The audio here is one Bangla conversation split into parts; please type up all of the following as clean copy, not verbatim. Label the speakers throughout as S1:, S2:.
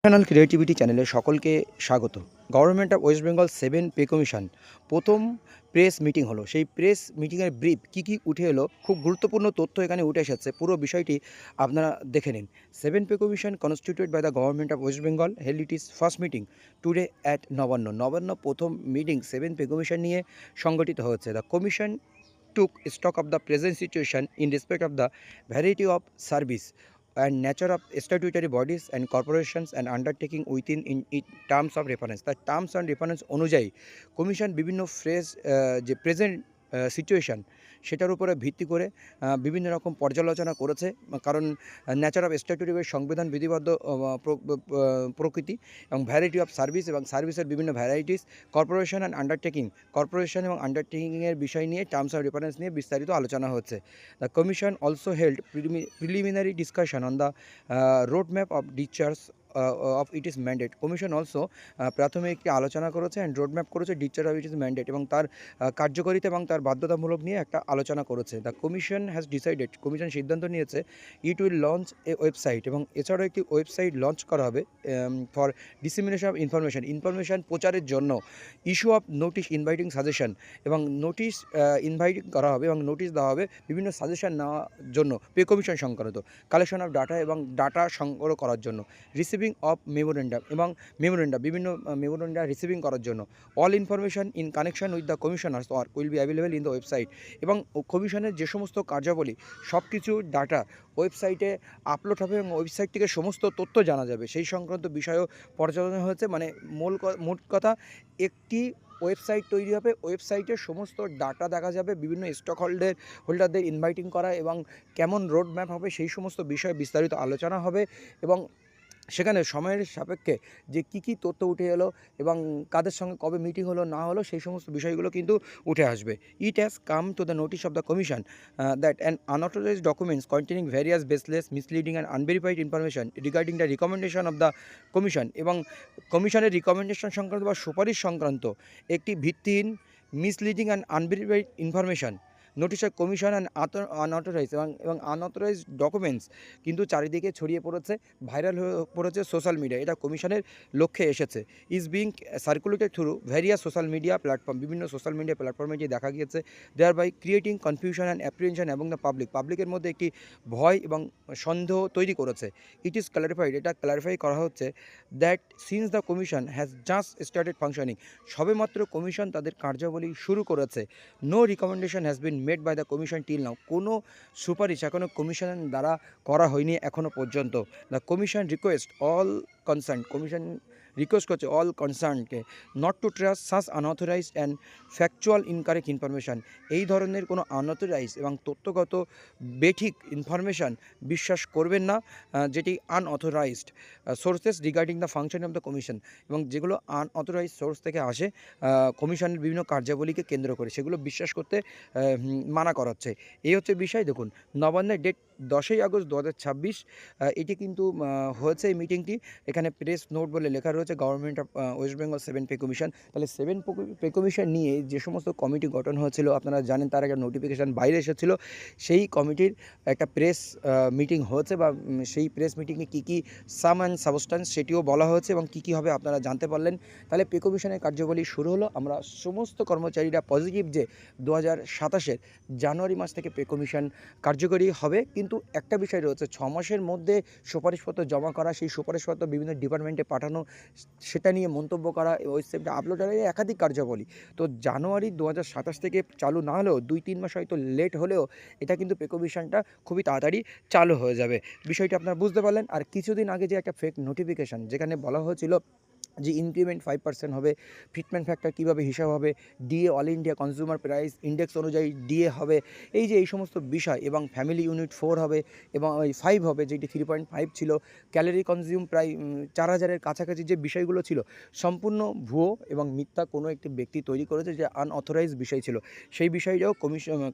S1: চ্যানেল ক্রিয়েটিভিটি চ্যানেলে সকলকে স্বাগত। Government of West Bengal 7 pay commission প্রথম প্রেস মিটিং হলো। সেই প্রেস মিটিংয়ের ব্রিফ কী উঠে এলো, খুব গুরুত্বপূর্ণ তথ্য এখানে উঠে এসেছে। পুরো বিষয়টি আপনারা দেখে নিন। 7 pay commission constituted by the government of West Bengal held its first meeting today at Nabanna. Nabanna প্রথম মিটিং 7 পে কমিশন নিয়ে সংগঠিত হচ্ছে। The commission took stock of the present situation in respect of the variety of service and nature of statutory bodies and corporations and undertaking within in terms of reference. The terms and reference অনুযায়ী কমিশন বিভিন্ন ফ্রেজ যে প্রেজেন্ট সিচুয়েশান সেটার উপরে ভিত্তি করে বিভিন্ন রকম পর্যালোচনা করেছে। কারণ ন্যাচার অফ স্ট্যাটুটরি সংবিধান বিধিবদ্ধ প্রকৃতি এবং ভ্যারাইটি অফ সার্ভিস এবং সার্ভিসের বিভিন্ন varieties, corporation and undertaking, corporation এবং আন্ডারটেকিংয়ের বিষয় নিয়ে টার্মস অফ রেফারেন্স নিয়ে বিস্তারিত আলোচনা হচ্ছে। The commission also held preliminary discussion on the road map of discharge of it is mandate. Commission also প্রাথমিক একটি আলোচনা করেছে অ্যান্ড রোড ম্যাপ করেছে discharge of it is mandate এবং তার কার্যকারিতা এবং তার বাধ্যতামূলক নিয়ে একটা আলোচনা করেছে। The commission has decided, commission সিদ্ধান্ত নিয়েছে it will launch A website এবং এছাড়াও একটি ওয়েবসাইট লঞ্চ করা হবে ফর ডিসিমিনেশন অফ ইনফরমেশন প্রচারের জন্য। Issue of notice inviting suggestion এবং নোটিশ ইনভাইটিং করা হবে এবং নোটিশ দেওয়া হবে বিভিন্ন সাজেশন নেওয়ার জন্য পে কমিশন সংক্রান্ত, কালেকশন অফ ডাটা এবং ডাটা সংগ্রহ করার জন্য, রিসিভিং অফ মেমোরেন্ডাম এবং বিভিন্ন মেমোরেন্ডা রিসিভিং করার জন্য। All information in connection with the commissioners work will be available in the website এবং কমিশনের যে সমস্ত কার্যাবলী সব কিছু ডাটা ওয়েবসাইটে আপলোড হবে এবং ওয়েবসাইট থেকে সমস্ত তথ্য জানা যাবে। সেই সংক্রান্ত বিষয়ও পর্যালোচনা হয়েছে। মানে মোট কথা, একটি ওয়েবসাইট তৈরি হবে, ওয়েবসাইটে সমস্ত ডাটা দেখা যাবে, বিভিন্ন স্টক হোল্ডারদের ইনভাইটিং করা এবং কেমন রোড ম্যাপ হবে সেই সমস্ত বিষয়ে বিস্তারিত আলোচনা হবে এবং সেখানে সময়ের সাপেক্ষে যে কী তথ্য উঠে এলো এবং কাদের সঙ্গে কবে মিটিং হলো না হলো সেই সমস্ত বিষয়গুলো কিন্তু উঠে আসবে। It has come to the notice of the commission that an unauthorised documents containing various baseless, misleading and unverified information regarding the recommendation of the commission এবং কমিশনের রিকমেন্ডেশন সংক্রান্ত বা সুপারিশ সংক্রান্ত একটি ভিত্তিহীন, misleading and unverified information notice of commission and unauthorise এবং আনঅথরাইজড ডকুমেন্টস কিন্তু চারিদিকে ছড়িয়ে পড়েছে, ভাইরাল হয়ে পড়েছে সোশ্যাল মিডিয়া। এটা কমিশনের লক্ষ্যে এসেছে। Is being circulated through various social media platform, বিভিন্ন সোশ্যাল মিডিয়া প্ল্যাটফর্মে এটি দেখা গিয়েছে। There by creating confusion and apprehension এবং দ্য পাবলিকের মধ্যে একটি ভয় এবং সন্দেহ তৈরি করেছে। ইট ইজ ক্লারিফাইড, এটা ক্লারিফাই করা হচ্ছে that since the commission has just started functioning, সবেমাত্র কমিশন তাদের কার্যাবলী শুরু করেছে। No recommendation has been made by the commission till now, কোনো সুপারিশ এখনও কমিশন দ্বারা করা হয়নি এখনও পর্যন্ত। The commission request all concern, commission request করছে অল কনসার্নকে not to trust such unauthorised and factual incorrect information, এই ধরনের কোনো আনঅথরাইজ এবং তথ্যগত বেঠিক ইনফরমেশান বিশ্বাস করবেন না যেটি unauthorised sources regarding the function of the commission, এবং যেগুলো আনঅথরাইজড সোর্স থেকে আসে কমিশনের বিভিন্ন কার্যাবলীকে কেন্দ্র করে সেগুলো বিশ্বাস করতে মানা করা হচ্ছে। এই হচ্ছে বিষয়। দেখুন, নবান্নের ডেট 10ই আগস্ট 2026, এটি কিন্তু হয়েছে এই মিটিংটি। এখানে প্রেস নোট বলে লেখা রয়েছে government of West Bengal 7 pay commission. তাহলে 7 পে কমিশন নিয়ে যে সমস্ত কমিটি গঠন হয়েছিল আপনারা জানেন, তার একটা নোটিফিকেশান বাইরে এসেছিলো। সেই কমিটির একটা প্রেস মিটিং হয়েছে বা সেই প্রেস মিটিংয়ে কী সাম অ্যান্ড সাবস্টান্স সেটিও বলা হয়েছে এবং কী হবে আপনারা জানতে পারলেন। তাহলে পে কমিশনের কার্যাবলী শুরু হলো। আমরা সমস্ত কর্মচারীরা পজিটিভ যে 2027-এর জানুয়ারি মাস থেকে পে কমিশন কার্যকরী হবে। কিন্তু একটা বিষয় রয়েছে, 6 মাসের মধ্যে সুপারিশপত্র জমা করা, সেই সুপারিশপত্র বিভিন্ন ডিপার্টমেন্টে পাঠানো, সেটা নিয়ে মন্তব্য করা, ওয়েবসাইটে আপলোড করা, একাধিক কার্যাবলী। তো জানুয়ারি 2027 থেকে চালু না হলেও 2-3 মাস হয়তো লেট হলেও এটা কিন্তু পে কমিশনটা খুবই তাড়াতাড়ি চালু হয়ে যাবে। বিষয়টি আপনারা বুঝতে পারলেন। আর কিছুদিন আগে যে একটা ফেক নোটিফিকেশান যেখানে বলা হয়েছিল যে ইনক্রিমেন্ট 5% হবে, ফিটমেন্ট ফ্যাক্টর কীভাবে হিসাব হবে, DA all India consumer price index অনুযায়ী ডিএ হবে, এই সমস্ত বিষয়, এবং ফ্যামিলি ইউনিট 4 হবে এবং 5 হবে, যেটি 3.5 ছিল, ক্যালোরি কনজিউম প্রায় 4000-এর কাছাকাছি, যে বিষয়গুলো ছিল সম্পূর্ণ ভুয়ো এবং মিথ্যা কোনো একটি ব্যক্তি তৈরি করেছে, যে আনঅথরাইজ বিষয় ছিল। সেই বিষয়টাও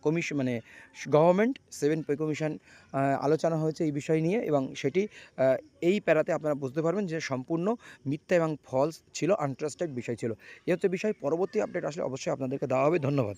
S1: কমিশন মানে গভর্নমেন্ট 7 পে কমিশন আলোচনা হয়েছে এই বিষয় নিয়ে, এবং সেটি এই প্যারাতে আপনারা বুঝতে পারবেন যে সম্পূর্ণ মিথ্যা এবং ফলস ছিল, আনট্রাস্টেড বিষয় ছিল। এই হচ্ছে বিষয়। পরবর্তী আপডেট আসলে অবশ্যই আপনাদেরকে দেওয়া হবে। ধন্যবাদ।